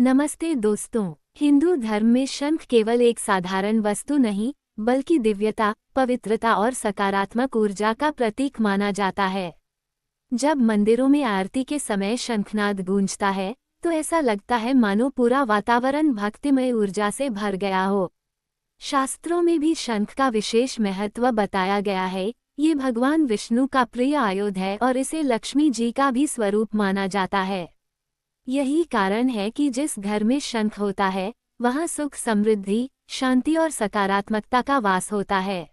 नमस्ते दोस्तों। हिंदू धर्म में शंख केवल एक साधारण वस्तु नहीं, बल्कि दिव्यता, पवित्रता और सकारात्मक ऊर्जा का प्रतीक माना जाता है। जब मंदिरों में आरती के समय शंखनाद गूंजता है, तो ऐसा लगता है मानो पूरा वातावरण भक्तिमय ऊर्जा से भर गया हो। शास्त्रों में भी शंख का विशेष महत्व बताया गया है। ये भगवान विष्णु का प्रिय आयुध है और इसे लक्ष्मी जी का भी स्वरूप माना जाता है। यही कारण है कि जिस घर में शंख होता है, वहाँ सुख, समृद्धि, शांति और सकारात्मकता का वास होता है।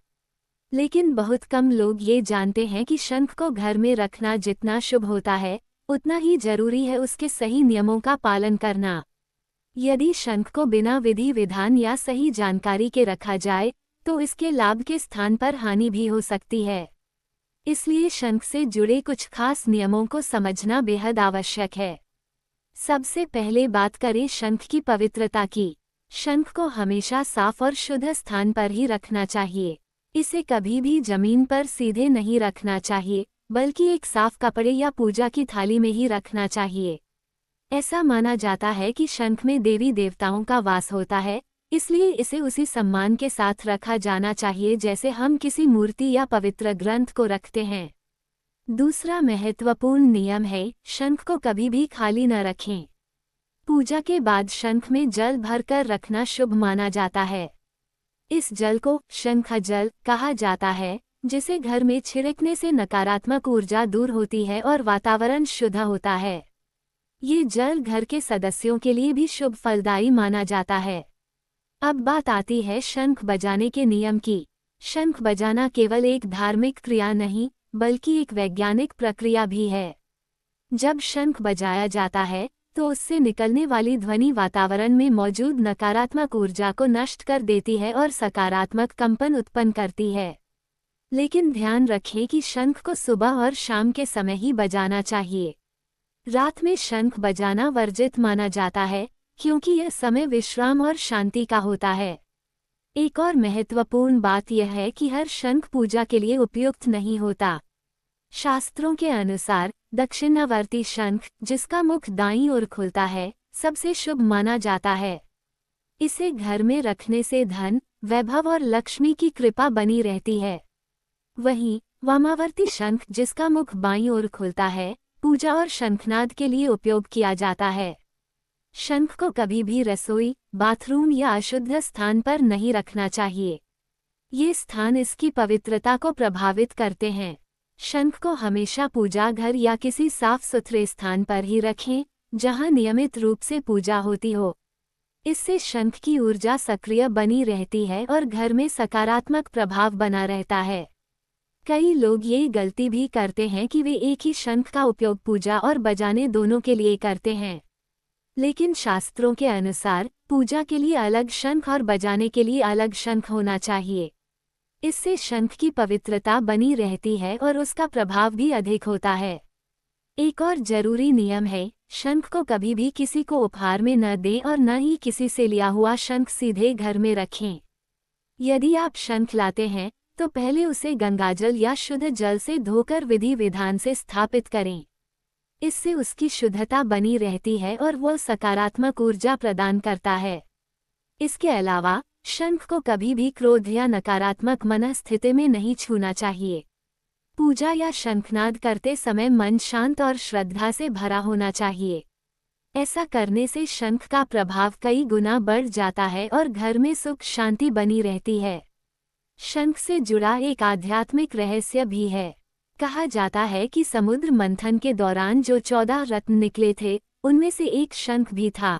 लेकिन बहुत कम लोग ये जानते हैं कि शंख को घर में रखना जितना शुभ होता है, उतना ही जरूरी है उसके सही नियमों का पालन करना। यदि शंख को बिना विधि विधान या सही जानकारी के रखा जाए, तो इसके लाभ के स्थान पर हानि भी हो सकती है। इसलिए शंख से जुड़े कुछ खास नियमों को समझना बेहद आवश्यक है। सबसे पहले बात करें शंख की पवित्रता की। शंख को हमेशा साफ और शुद्ध स्थान पर ही रखना चाहिए। इसे कभी भी जमीन पर सीधे नहीं रखना चाहिए, बल्कि एक साफ कपड़े या पूजा की थाली में ही रखना चाहिए। ऐसा माना जाता है कि शंख में देवी देवताओं का वास होता है, इसलिए इसे उसी सम्मान के साथ रखा जाना चाहिए जैसे हम किसी मूर्ति या पवित्र ग्रंथ को रखते हैं। दूसरा महत्वपूर्ण नियम है, शंख को कभी भी खाली न रखें। पूजा के बाद शंख में जल भरकर रखना शुभ माना जाता है। इस जल को शंख जल कहा जाता है, जिसे घर में छिड़कने से नकारात्मक ऊर्जा दूर होती है और वातावरण शुद्ध होता है। ये जल घर के सदस्यों के लिए भी शुभ फलदायी माना जाता है। अब बात आती है शंख बजाने के नियम की। शंख बजाना केवल एक धार्मिक क्रिया नहीं, बल्कि एक वैज्ञानिक प्रक्रिया भी है। जब शंख बजाया जाता है, तो उससे निकलने वाली ध्वनि वातावरण में मौजूद नकारात्मक ऊर्जा को नष्ट कर देती है और सकारात्मक कंपन उत्पन्न करती है। लेकिन ध्यान रखें कि शंख को सुबह और शाम के समय ही बजाना चाहिए। रात में शंख बजाना वर्जित माना जाता है, क्योंकि यह समय विश्राम और शांति का होता है। एक और महत्वपूर्ण बात यह है कि हर शंख पूजा के लिए उपयुक्त नहीं होता। शास्त्रों के अनुसार दक्षिणावर्ती शंख, जिसका मुख दाईं ओर खुलता है, सबसे शुभ माना जाता है। इसे घर में रखने से धन, वैभव और लक्ष्मी की कृपा बनी रहती है। वहीं वामावर्ती शंख, जिसका मुख बाईं ओर खुलता है, पूजा और शंखनाद के लिए उपयोग किया जाता है। शंख को कभी भी रसोई, बाथरूम या अशुद्ध स्थान पर नहीं रखना चाहिए। ये स्थान इसकी पवित्रता को प्रभावित करते हैं। शंख को हमेशा पूजा घर या किसी साफ सुथरे स्थान पर ही रखें, जहां नियमित रूप से पूजा होती हो। इससे शंख की ऊर्जा सक्रिय बनी रहती है और घर में सकारात्मक प्रभाव बना रहता है। कई लोग ये गलती भी करते हैं कि वे एक ही शंख का उपयोग पूजा और बजाने दोनों के लिए करते हैं। लेकिन शास्त्रों के अनुसार पूजा के लिए अलग शंख और बजाने के लिए अलग शंख होना चाहिए। इससे शंख की पवित्रता बनी रहती है और उसका प्रभाव भी अधिक होता है। एक और जरूरी नियम है, शंख को कभी भी किसी को उपहार में न दें और न ही किसी से लिया हुआ शंख सीधे घर में रखें। यदि आप शंख लाते हैं, तो पहले उसे गंगाजल या शुद्ध जल से धोकर विधि विधान से स्थापित करें। इससे उसकी शुद्धता बनी रहती है और वह सकारात्मक ऊर्जा प्रदान करता है। इसके अलावा शंख को कभी भी क्रोध या नकारात्मक मनस्थिति में नहीं छूना चाहिए। पूजा या शंखनाद करते समय मन शांत और श्रद्धा से भरा होना चाहिए। ऐसा करने से शंख का प्रभाव कई गुना बढ़ जाता है और घर में सुख शांति बनी रहती है। शंख से जुड़ा एक आध्यात्मिक रहस्य भी है। कहा जाता है कि समुद्र मंथन के दौरान जो 14 रत्न निकले थे, उनमें से एक शंख भी था।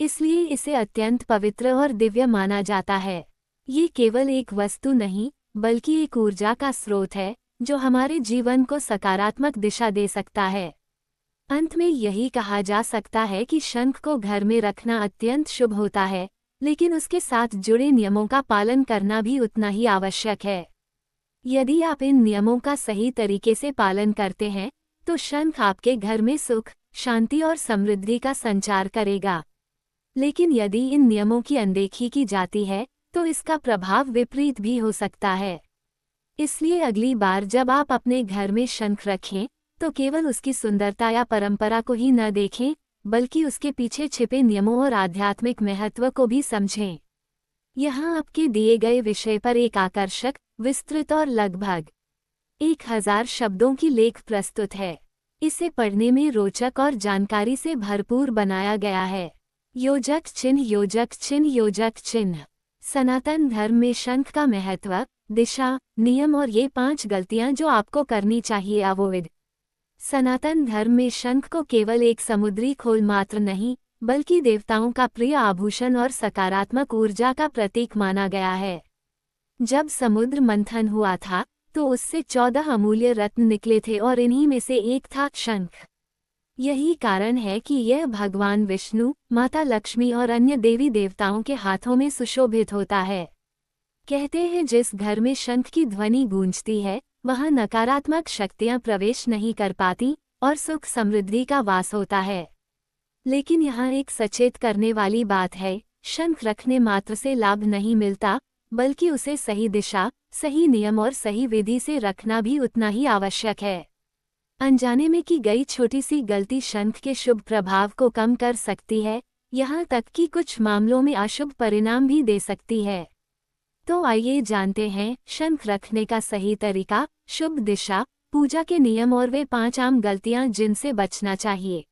इसलिए इसे अत्यंत पवित्र और दिव्य माना जाता है। ये केवल एक वस्तु नहीं, बल्कि एक ऊर्जा का स्रोत है, जो हमारे जीवन को सकारात्मक दिशा दे सकता है। अंत में यही कहा जा सकता है कि शंख को घर में रखना अत्यंत शुभ होता है, लेकिन उसके साथ जुड़े नियमों का पालन करना भी उतना ही आवश्यक है। यदि आप इन नियमों का सही तरीके से पालन करते हैं, तो शंख आपके घर में सुख, शांति और समृद्धि का संचार करेगा। लेकिन यदि इन नियमों की अनदेखी की जाती है, तो इसका प्रभाव विपरीत भी हो सकता है। इसलिए अगली बार जब आप अपने घर में शंख रखें, तो केवल उसकी सुंदरता या परंपरा को ही न देखें, बल्कि उसके पीछे छिपे नियमों और आध्यात्मिक महत्व को भी समझें। यहाँ आपके दिए गए विषय पर एक आकर्षक, विस्तृत और लगभग 1000 शब्दों की लेख प्रस्तुत है। इसे पढ़ने में रोचक और जानकारी से भरपूर बनाया गया है। योजक चिन्ह, योजक चिन्ह, योजक चिन्ह। सनातन धर्म में शंख का महत्व, दिशा, नियम और ये 5 गलतियां जो आपको करनी चाहिए अवॉइड। सनातन धर्म में शंख को केवल एक समुद्री खोल मात्र नहीं, बल्कि देवताओं का प्रिय आभूषण और सकारात्मक ऊर्जा का प्रतीक माना गया है। जब समुद्र मंथन हुआ था तो उससे 14 अमूल्य रत्न निकले थे और इन्हीं में से एक था शंख। यही कारण है कि यह भगवान विष्णु, माता लक्ष्मी और अन्य देवी देवताओं के हाथों में सुशोभित होता है। कहते हैं जिस घर में शंख की ध्वनि गूंजती है वहां नकारात्मक शक्तियां प्रवेश नहीं कर पाती और सुख समृद्धि का वास होता है। लेकिन यहाँ एक सचेत करने वाली बात है, शंख रखने मात्र से लाभ नहीं मिलता, बल्कि उसे सही दिशा, सही नियम और सही विधि से रखना भी उतना ही आवश्यक है। अनजाने में की गई छोटी सी गलती शंख के शुभ प्रभाव को कम कर सकती है, यहाँ तक कि कुछ मामलों में अशुभ परिणाम भी दे सकती है। तो आइए जानते हैं शंख रखने का सही तरीका, शुभ दिशा, पूजा के नियम और वे 5 आम गलतियां जिनसे बचना चाहिए।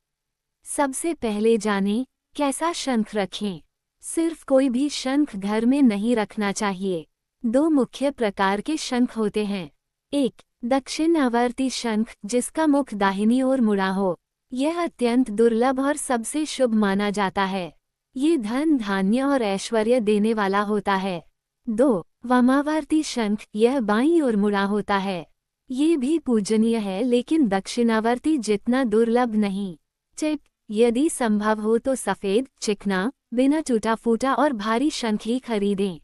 सबसे पहले जानें कैसा शंख रखें। सिर्फ कोई भी शंख घर में नहीं रखना चाहिए। 2 मुख्य प्रकार के शंख होते हैं। 1. दक्षिणावर्ती शंख, जिसका मुख दाहिनी ओर मुड़ा हो। यह अत्यंत दुर्लभ और सबसे शुभ माना जाता है। ये धन, धान्य और ऐश्वर्य देने वाला होता है। 2. वामावर्ती शंख, यह बाईं ओर मुड़ा होता है। ये भी पूजनीय है लेकिन दक्षिणावर्ती जितना दुर्लभ नहीं। टिप: यदि संभव हो तो सफेद, चिकना, बिना टूटा फूटा और भारी शंख ही खरीदें।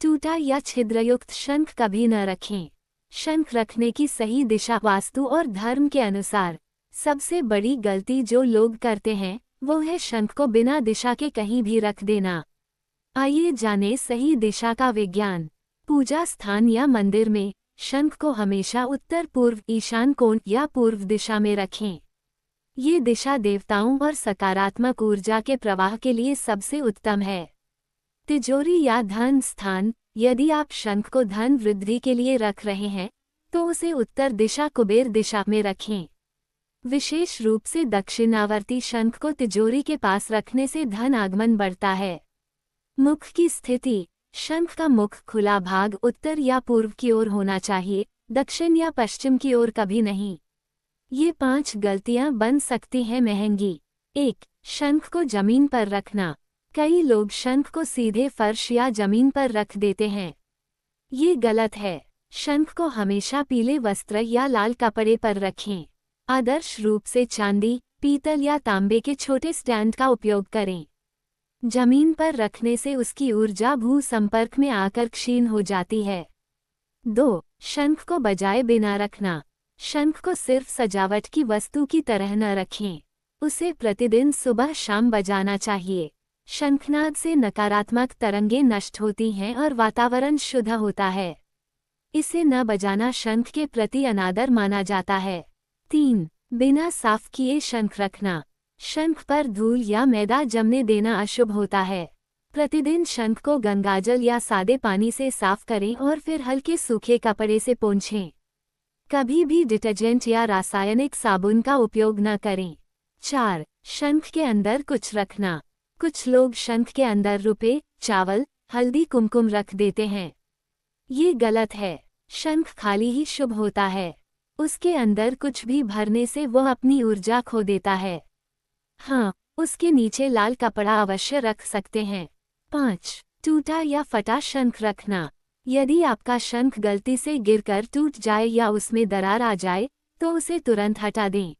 टूटा या छिद्रयुक्त शंख कभी न रखें। शंख रखने की सही दिशा वास्तु और धर्म के अनुसार। सबसे बड़ी गलती जो लोग करते हैं वो है शंख को बिना दिशा के कहीं भी रख देना। आइए जानें सही दिशा का विज्ञान। पूजा स्थान या मंदिर में शंख को हमेशा उत्तर पूर्व, ईशान कोण या पूर्व दिशा में रखें। ये दिशा देवताओं और सकारात्मक ऊर्जा के प्रवाह के लिए सबसे उत्तम है। तिजोरी या धन स्थान, यदि आप शंख को धन वृद्धि के लिए रख रहे हैं तो उसे उत्तर दिशा, कुबेर दिशा में रखें। विशेष रूप से दक्षिणावर्ती शंख को तिजोरी के पास रखने से धन आगमन बढ़ता है। मुख की स्थिति, शंख का मुख खुला भाग उत्तर या पूर्व की ओर होना चाहिए, दक्षिण या पश्चिम की ओर कभी नहीं। ये 5 गलतियां बन सकती हैं महंगी। 1. शंख को जमीन पर रखना। कई लोग शंख को सीधे फर्श या जमीन पर रख देते हैं। ये गलत है। शंख को हमेशा पीले वस्त्र या लाल कपड़े पर रखें। आदर्श रूप से चांदी, पीतल या तांबे के छोटे स्टैंड का उपयोग करें। जमीन पर रखने से उसकी ऊर्जा भू संपर्क में आकर क्षीण हो जाती है। 2. शंख को बजाए बिना रखना। शंख को सिर्फ सजावट की वस्तु की तरह न रखें। उसे प्रतिदिन सुबह शाम बजाना चाहिए। शंखनाद से नकारात्मक तरंगें नष्ट होती हैं और वातावरण शुद्ध होता है। इसे न बजाना शंख के प्रति अनादर माना जाता है। 3. बिना साफ किए शंख रखना। शंख पर धूल या मैदा जमने देना अशुभ होता है। प्रतिदिन शंख को गंगाजल या सादे पानी से साफ करें और फिर हल्के सूखे कपड़े से पोंछें। कभी भी डिटर्जेंट या रासायनिक साबुन का उपयोग न करें। 4. शंख के अंदर कुछ रखना। कुछ लोग शंख के अंदर रुपए, चावल, हल्दी, कुमकुम रख देते हैं। ये गलत है। शंख खाली ही शुभ होता है। उसके अंदर कुछ भी भरने से वह अपनी ऊर्जा खो देता है। हाँ, उसके नीचे लाल कपड़ा अवश्य रख सकते हैं। 5. टूटा या फटा शंख रखना। यदि आपका शंख गलती से गिरकर टूट जाए या उसमें दरार आ जाए तो उसे तुरंत हटा दें।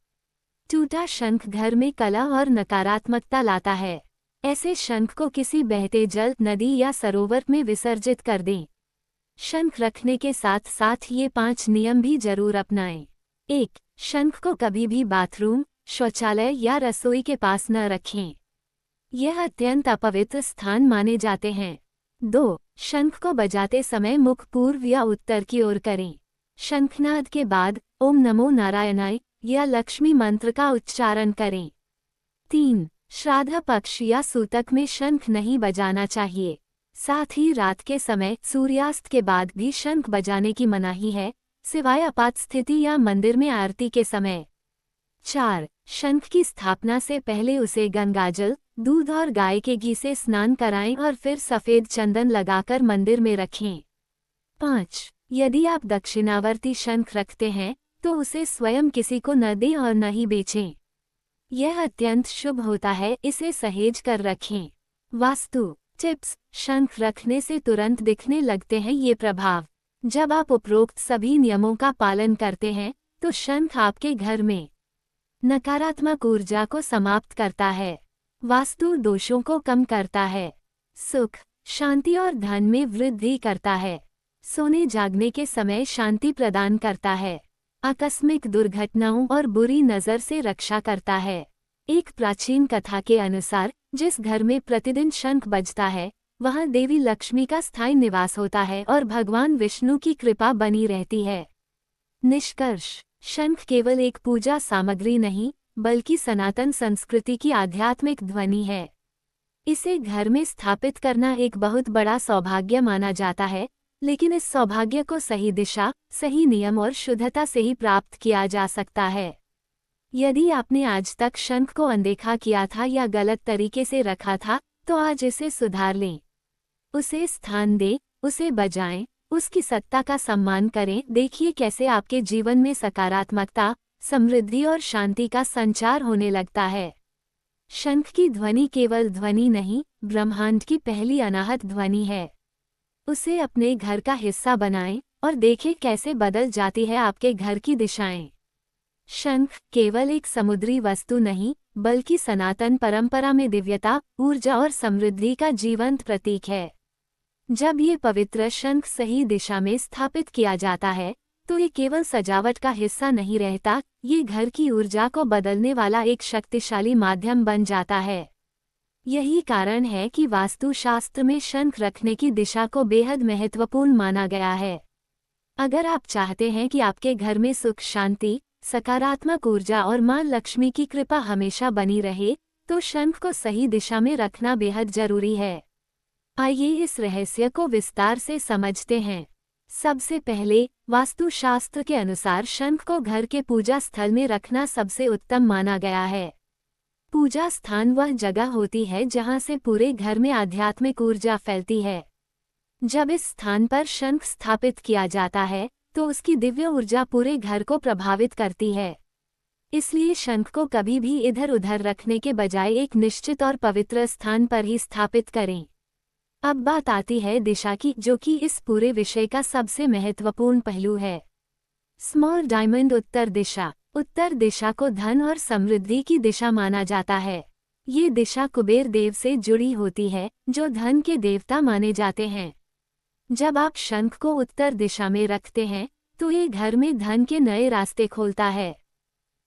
टूटा शंख घर में कलह और नकारात्मकता लाता है। ऐसे शंख को किसी बहते जल, नदी या सरोवर में विसर्जित कर दें। शंख रखने के साथ साथ ये 5 नियम भी जरूर अपनाएं। 1. शंख को कभी भी बाथरूम, शौचालय या रसोई के पास न रखें। यह अत्यंत अपवित्र स्थान माने जाते हैं। 2. शंख को बजाते समय मुख पूर्व या उत्तर की ओर करें। शंखनाद के बाद ओम नमो नारायणाय या लक्ष्मी मंत्र का उच्चारण करें। 3. श्राद्ध पक्ष या सूतक में शंख नहीं बजाना चाहिए। साथ ही रात के समय सूर्यास्त के बाद भी शंख बजाने की मनाही है, सिवाय आपात स्थिति या मंदिर में आरती के समय। 4. शंख की स्थापना से पहले उसे गंगाजल, दूध और गाय के घी से स्नान कराएं और फिर सफेद चंदन लगाकर मंदिर में रखें। 5. यदि आप दक्षिणावर्ती शंख रखते हैं तो उसे स्वयं किसी को न दें और न ही बेचें। यह अत्यंत शुभ होता है, इसे सहेज कर रखें। वास्तु टिप्स। शंख रखने से तुरंत दिखने लगते हैं ये प्रभाव। जब आप उपरोक्त सभी नियमों का पालन करते हैं तो शंख आपके घर में नकारात्मक ऊर्जा को समाप्त करता है, वास्तु दोषों को कम करता है, सुख, शांति और धन में वृद्धि करता है, सोने जागने के समय शांति प्रदान करता है, आकस्मिक दुर्घटनाओं और बुरी नज़र से रक्षा करता है। एक प्राचीन कथा के अनुसार जिस घर में प्रतिदिन शंख बजता है वहां देवी लक्ष्मी का स्थायी निवास होता है और भगवान विष्णु की कृपा बनी रहती है। निष्कर्ष। शंख केवल एक पूजा सामग्री नहीं बल्कि सनातन संस्कृति की आध्यात्मिक ध्वनि है। इसे घर में स्थापित करना एक बहुत बड़ा सौभाग्य माना जाता है, लेकिन इस सौभाग्य को सही दिशा, सही नियम और शुद्धता से ही प्राप्त किया जा सकता है। यदि आपने आज तक शंख को अनदेखा किया था या गलत तरीके से रखा था तो आज इसे सुधार लें। उसे स्थान दें, उसे बजाएं, उसकी सत्ता का सम्मान करें। देखिए कैसे आपके जीवन में सकारात्मकता, समृद्धि और शांति का संचार होने लगता है। शंख की ध्वनि केवल ध्वनि नहीं, ब्रह्मांड की पहली अनाहत ध्वनि है। उसे अपने घर का हिस्सा बनाएं और देखें कैसे बदल जाती है आपके घर की दिशाएं। शंख केवल एक समुद्री वस्तु नहीं बल्कि सनातन परंपरा में दिव्यता, ऊर्जा और समृद्धि का जीवंत प्रतीक है। जब ये पवित्र शंख सही दिशा में स्थापित किया जाता है तो ये केवल सजावट का हिस्सा नहीं रहता, ये घर की ऊर्जा को बदलने वाला एक शक्तिशाली माध्यम बन जाता है। यही कारण है कि वास्तुशास्त्र में शंख रखने की दिशा को बेहद महत्वपूर्ण माना गया है। अगर आप चाहते हैं कि आपके घर में सुख, शांति, सकारात्मक ऊर्जा और मां लक्ष्मी की कृपा हमेशा बनी रहे तो शंख को सही दिशा में रखना बेहद जरूरी है। आइए इस रहस्य को विस्तार से समझते हैं। सबसे पहले, वास्तुशास्त्र के अनुसार शंख को घर के पूजा स्थल में रखना सबसे उत्तम माना गया है। पूजा स्थान वह जगह होती है जहां से पूरे घर में आध्यात्मिक ऊर्जा फैलती है। जब इस स्थान पर शंख स्थापित किया जाता है तो उसकी दिव्य ऊर्जा पूरे घर को प्रभावित करती है। इसलिए शंख को कभी भी इधर उधर रखने के बजाय एक निश्चित और पवित्र स्थान पर ही स्थापित करें। अब बात आती है दिशा की, जो कि इस पूरे विषय का सबसे महत्वपूर्ण पहलू है। स्मॉल डायमंड उत्तर दिशा। उत्तर दिशा को धन और समृद्धि की दिशा माना जाता है। ये दिशा कुबेर देव से जुड़ी होती है, जो धन के देवता माने जाते हैं। जब आप शंख को उत्तर दिशा में रखते हैं तो ये घर में धन के नए रास्ते खोलता है।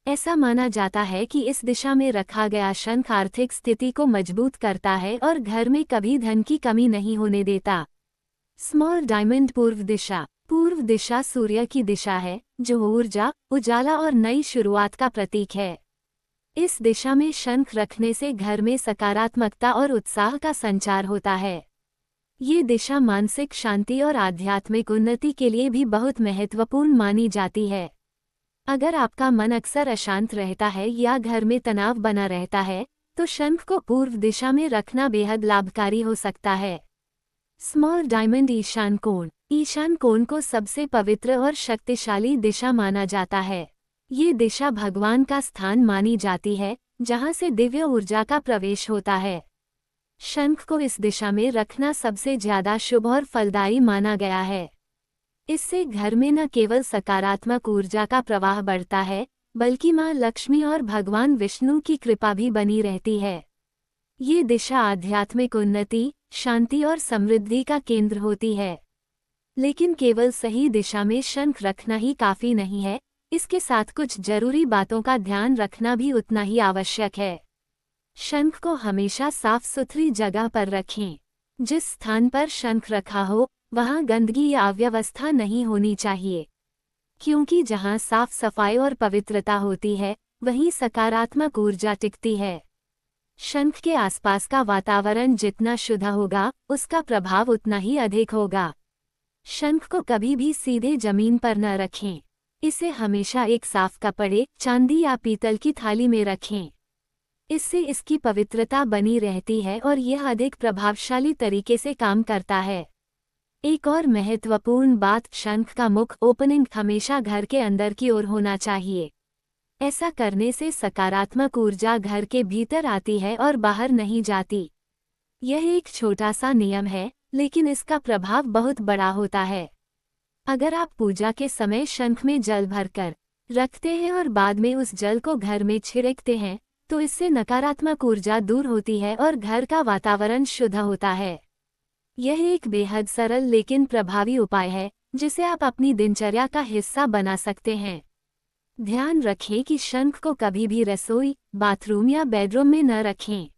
ऐसा माना जाता है कि इस दिशा में रखा गया शंख आर्थिक स्थिति को मजबूत करता है और घर में कभी धन की कमी नहीं होने देता। स्मॉल डायमंड पूर्व दिशा। पूर्व दिशा सूर्य की दिशा है, जो ऊर्जा, उजाला और नई शुरुआत का प्रतीक है। इस दिशा में शंख रखने से घर में सकारात्मकता और उत्साह का संचार होता है। ये दिशा मानसिक शांति और आध्यात्मिक उन्नति के लिए भी बहुत महत्वपूर्ण मानी जाती है। अगर आपका मन अक्सर अशांत रहता है या घर में तनाव बना रहता है तो शंख को पूर्व दिशा में रखना बेहद लाभकारी हो सकता है। स्मॉल डायमंड ईशान कोण। ईशान कोण को सबसे पवित्र और शक्तिशाली दिशा माना जाता है। ये दिशा भगवान का स्थान मानी जाती है, जहां से दिव्य ऊर्जा का प्रवेश होता है। शंख को इस दिशा में रखना सबसे ज्यादा शुभ और फलदायी माना गया है। इससे घर में न केवल सकारात्मक ऊर्जा का प्रवाह बढ़ता है, बल्कि मां लक्ष्मी और भगवान विष्णु की कृपा भी बनी रहती है। ये दिशा आध्यात्मिक उन्नति, शांति और समृद्धि का केंद्र होती है। लेकिन केवल सही दिशा में शंख रखना ही काफी नहीं है, इसके साथ कुछ जरूरी बातों का ध्यान रखना भी उतना ही आवश्यक है। शंख को हमेशा साफ सुथरी जगह पर रखें। जिस स्थान पर शंख रखा हो वहां गंदगी या अव्यवस्था नहीं होनी चाहिए, क्योंकि जहां साफ सफाई और पवित्रता होती है वहीं सकारात्मक ऊर्जा टिकती है। शंख के आसपास का वातावरण जितना शुद्ध होगा, उसका प्रभाव उतना ही अधिक होगा। शंख को कभी भी सीधे जमीन पर न रखें। इसे हमेशा एक साफ कपड़े, चांदी या पीतल की थाली में रखें। इससे इसकी पवित्रता बनी रहती है और यह अधिक प्रभावशाली तरीके से काम करता है। एक और महत्वपूर्ण बात, शंख का मुख ओपनिंग हमेशा घर के अंदर की ओर होना चाहिए। ऐसा करने से सकारात्मक ऊर्जा घर के भीतर आती है और बाहर नहीं जाती। यह एक छोटा सा नियम है, लेकिन इसका प्रभाव बहुत बड़ा होता है। अगर आप पूजा के समय शंख में जल भरकर रखते हैं और बाद में उस जल को घर में छिड़कते हैं, तो इससे नकारात्मक ऊर्जा दूर होती है और घर का वातावरण शुद्ध होता है। यह एक बेहद सरल लेकिन प्रभावी उपाय है, जिसे आप अपनी दिनचर्या का हिस्सा बना सकते हैं। ध्यान रखें कि शंख को कभी भी रसोई, बाथरूम या बेडरूम में न रखें।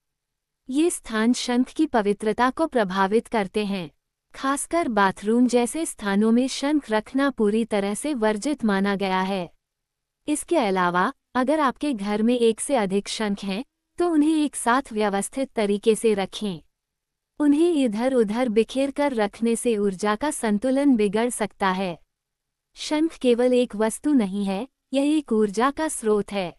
ये स्थान शंख की पवित्रता को प्रभावित करते हैं। खासकर बाथरूम जैसे स्थानों में शंख रखना पूरी तरह से वर्जित माना गया है। इसके अलावा, अगर आपके घर में एक से अधिक शंख हैं, तो उन्हें एक साथ व्यवस्थित तरीके से रखें। उन्हें इधर उधर बिखेर कर रखने से ऊर्जा का संतुलन बिगड़ सकता है। शंख केवल एक वस्तु नहीं है, यह एक ऊर्जा का स्रोत है।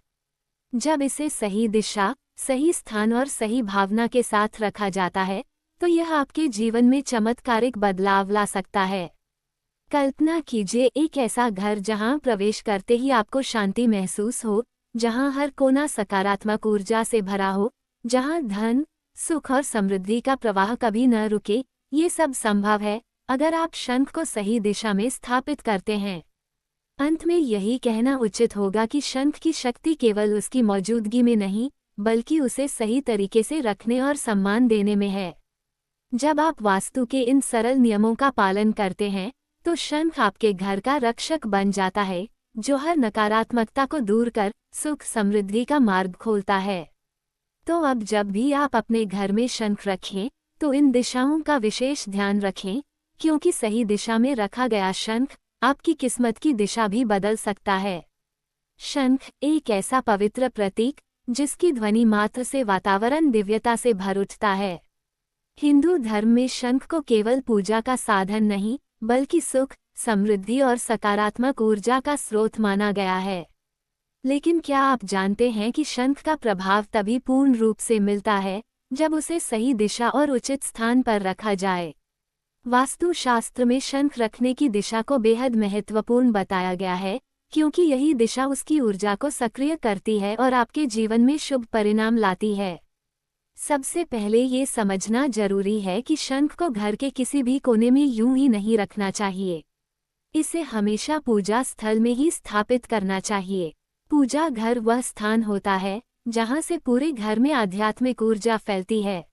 जब इसे सही दिशा, सही स्थान और सही भावना के साथ रखा जाता है, तो यह आपके जीवन में चमत्कारिक बदलाव ला सकता है। कल्पना कीजिए एक ऐसा घर जहां प्रवेश करते ही आपको शांति महसूस हो, जहां हर कोना सकारात्मक ऊर्जा से भरा हो, जहां धन, सुख और समृद्धि का प्रवाह कभी न रुके। ये सब संभव है अगर आप शंख को सही दिशा में स्थापित करते हैं। अंत में यही कहना उचित होगा कि शंख की शक्ति केवल उसकी मौजूदगी में नहीं, बल्कि उसे सही तरीके से रखने और सम्मान देने में है। जब आप वास्तु के इन सरल नियमों का पालन करते हैं, तो शंख आपके घर का रक्षक बन जाता है, जो हर नकारात्मकता को दूर कर सुख समृद्धि का मार्ग खोलता है। तो अब जब भी आप अपने घर में शंख रखें, तो इन दिशाओं का विशेष ध्यान रखें, क्योंकि सही दिशा में रखा गया शंख आपकी किस्मत की दिशा भी बदल सकता है। शंख एक ऐसा पवित्र प्रतीक, जिसकी ध्वनि मात्र से वातावरण दिव्यता से भर उठता है। हिंदू धर्म में शंख को केवल पूजा का साधन नहीं, बल्कि सुख, समृद्धि और सकारात्मक ऊर्जा का स्रोत माना गया है। लेकिन क्या आप जानते हैं कि शंख का प्रभाव तभी पूर्ण रूप से मिलता है, जब उसे सही दिशा और उचित स्थान पर रखा जाए। वास्तुशास्त्र में शंख रखने की दिशा को बेहद महत्वपूर्ण बताया गया है, क्योंकि यही दिशा उसकी ऊर्जा को सक्रिय करती है और आपके जीवन में शुभ परिणाम लाती है। सबसे पहले ये समझना जरूरी है कि शंख को घर के किसी भी कोने में यूं ही नहीं रखना चाहिए। इसे हमेशा पूजा स्थल में ही स्थापित करना चाहिए। पूजा घर वह स्थान होता है जहां से पूरे घर में आध्यात्मिक ऊर्जा फैलती है।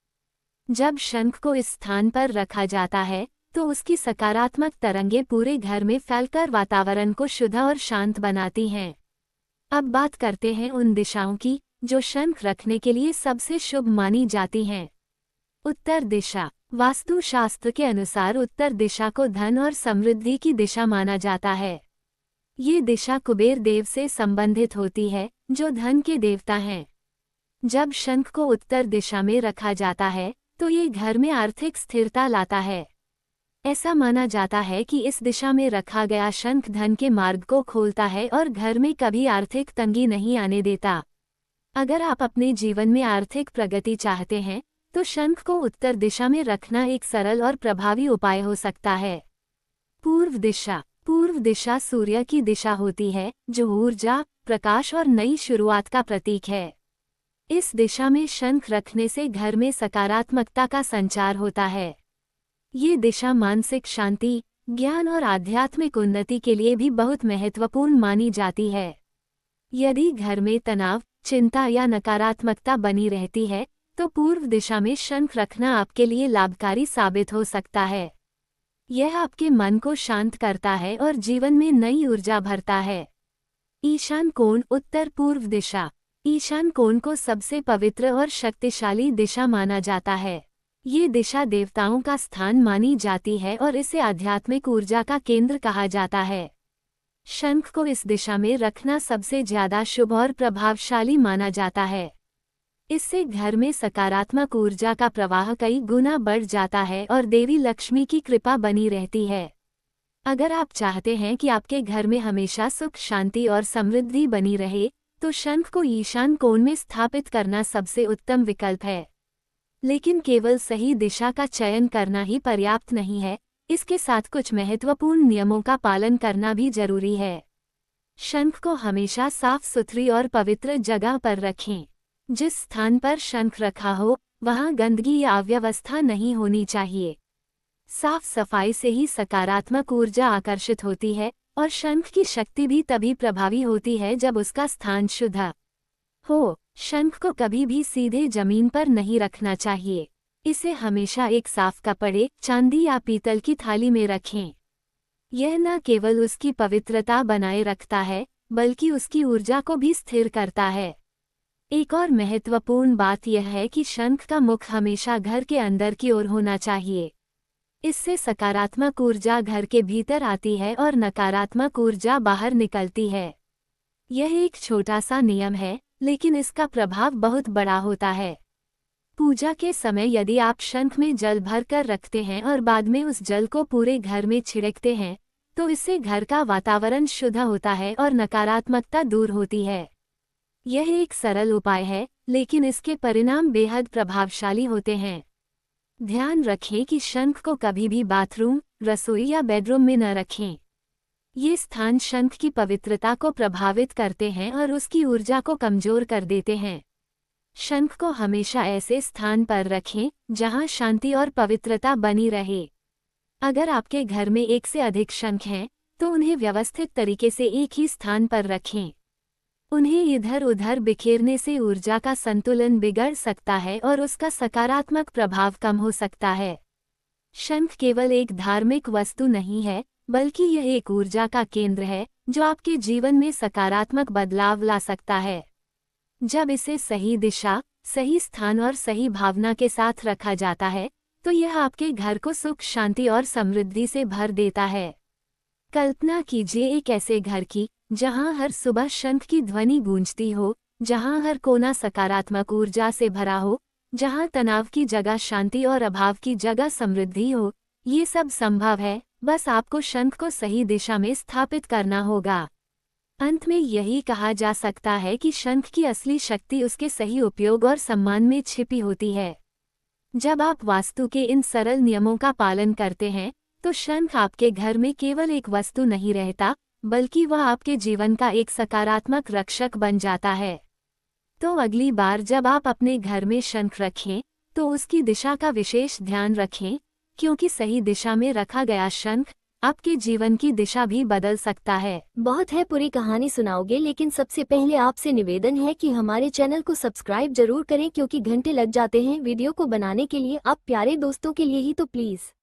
जब शंख को इस स्थान पर रखा जाता है, तो उसकी सकारात्मक तरंगें पूरे घर में फैलकर वातावरण को शुद्ध और शांत बनाती हैं। अब बात करते हैं उन दिशाओं की, जो शंख रखने के लिए सबसे शुभ मानी जाती हैं। उत्तर दिशा। वास्तुशास्त्र के अनुसार उत्तर दिशा को धन और समृद्धि की दिशा माना जाता है। ये दिशा कुबेर देव से संबंधित होती है, जो धन के देवता हैं। जब शंख को उत्तर दिशा में रखा जाता है, तो ये घर में आर्थिक स्थिरता लाता है। ऐसा माना जाता है कि इस दिशा में रखा गया शंख धन के मार्ग को खोलता है और घर में कभी आर्थिक तंगी नहीं आने देता। अगर आप अपने जीवन में आर्थिक प्रगति चाहते हैं, तो शंख को उत्तर दिशा में रखना एक सरल और प्रभावी उपाय हो सकता है। पूर्व दिशा। पूर्व दिशा सूर्य की दिशा होती है, जो ऊर्जा, प्रकाश और नई शुरुआत का प्रतीक है। इस दिशा में शंख रखने से घर में सकारात्मकता का संचार होता है। ये दिशा मानसिक शांति, ज्ञान और आध्यात्मिक उन्नति के लिए भी बहुत महत्वपूर्ण मानी जाती है। यदि घर में तनाव, चिंता या नकारात्मकता बनी रहती है, तो पूर्व दिशा में शंख रखना आपके लिए लाभकारी साबित हो सकता है। यह आपके मन को शांत करता है और जीवन में नई ऊर्जा भरता है। ईशान कोण। उत्तर पूर्व दिशा। ईशान कोण को सबसे पवित्र और शक्तिशाली दिशा माना जाता है। ये दिशा देवताओं का स्थान मानी जाती है और इसे आध्यात्मिक ऊर्जा का केंद्र कहा जाता है। शंख को इस दिशा में रखना सबसे ज्यादा शुभ और प्रभावशाली माना जाता है। इससे घर में सकारात्मक ऊर्जा का प्रवाह कई गुना बढ़ जाता है और देवी लक्ष्मी की कृपा बनी रहती है। अगर आप चाहते हैं कि आपके घर में हमेशा सुख, शांति और समृद्धि बनी रहे, तो शंख को ईशान कोण में स्थापित करना सबसे उत्तम विकल्प है। लेकिन केवल सही दिशा का चयन करना ही पर्याप्त नहीं है, इसके साथ कुछ महत्वपूर्ण नियमों का पालन करना भी जरूरी है। शंख को हमेशा साफ सुथरी और पवित्र जगह पर रखें। जिस स्थान पर शंख रखा हो, वहां गंदगी या अव्यवस्था नहीं होनी चाहिए। साफ सफाई से ही सकारात्मक ऊर्जा आकर्षित होती है और शंख की शक्ति भी तभी प्रभावी होती है जब उसका स्थान शुद्ध हो। शंख को कभी भी सीधे जमीन पर नहीं रखना चाहिए। इसे हमेशा एक साफ कपड़े, चांदी या पीतल की थाली में रखें। यह न केवल उसकी पवित्रता बनाए रखता है, बल्कि उसकी ऊर्जा को भी स्थिर करता है। एक और महत्वपूर्ण बात यह है कि शंख का मुख हमेशा घर के अंदर की ओर होना चाहिए। इससे सकारात्मक ऊर्जा घर के भीतर आती है और नकारात्मक ऊर्जा बाहर निकलती है। यह एक छोटा सा नियम है, लेकिन इसका प्रभाव बहुत बड़ा होता है। पूजा के समय यदि आप शंख में जल भर कर रखते हैं और बाद में उस जल को पूरे घर में छिड़कते हैं, तो इससे घर का वातावरण शुद्ध होता है और नकारात्मकता दूर होती है। यह एक सरल उपाय है, लेकिन इसके परिणाम बेहद प्रभावशाली होते हैं। ध्यान रखें कि शंख को कभी भी बाथरूम, रसोई या बेडरूम में न रखें। ये स्थान शंख की पवित्रता को प्रभावित करते हैं और उसकी ऊर्जा को कमजोर कर देते हैं। शंख को हमेशा ऐसे स्थान पर रखें जहां शांति और पवित्रता बनी रहे। अगर आपके घर में एक से अधिक शंख हैं, तो उन्हें व्यवस्थित तरीके से एक ही स्थान पर रखें। उन्हें इधर उधर बिखेरने से ऊर्जा का संतुलन बिगड़ सकता है और उसका सकारात्मक प्रभाव कम हो सकता है। शंख केवल एक धार्मिक वस्तु नहीं है, बल्कि यह एक ऊर्जा का केंद्र है जो आपके जीवन में सकारात्मक बदलाव ला सकता है। जब इसे सही दिशा, सही स्थान और सही भावना के साथ रखा जाता है, तो यह आपके घर को सुख, शांति और समृद्धि से भर देता है। कल्पना कीजिए एक ऐसे घर की जहां हर सुबह शंख की ध्वनि गूंजती हो, जहां हर कोना सकारात्मक ऊर्जा से भरा हो, जहां तनाव की जगह शांति और अभाव की जगह समृद्धि हो। ये सब संभव है, बस आपको शंख को सही दिशा में स्थापित करना होगा। अंत में यही कहा जा सकता है कि शंख की असली शक्ति उसके सही उपयोग और सम्मान में छिपी होती है। जब आप वास्तु के इन सरल नियमों का पालन करते हैं, तो शंख आपके घर में केवल एक वस्तु नहीं रहता, बल्कि वह आपके जीवन का एक सकारात्मक रक्षक बन जाता है। तो अगली बार जब आप अपने घर में शंख रखें, तो उसकी दिशा का विशेष ध्यान रखें, क्योंकि सही दिशा में रखा गया शंख आपके जीवन की दिशा भी बदल सकता है। बहुत है, पूरी कहानी सुनाओगे, लेकिन सबसे पहले आपसे निवेदन है कि हमारे चैनल को सब्सक्राइब जरूर करें, क्योंकि घंटे लग जाते हैं वीडियो को बनाने के लिए। आप प्यारे दोस्तों के लिए ही तो प्लीज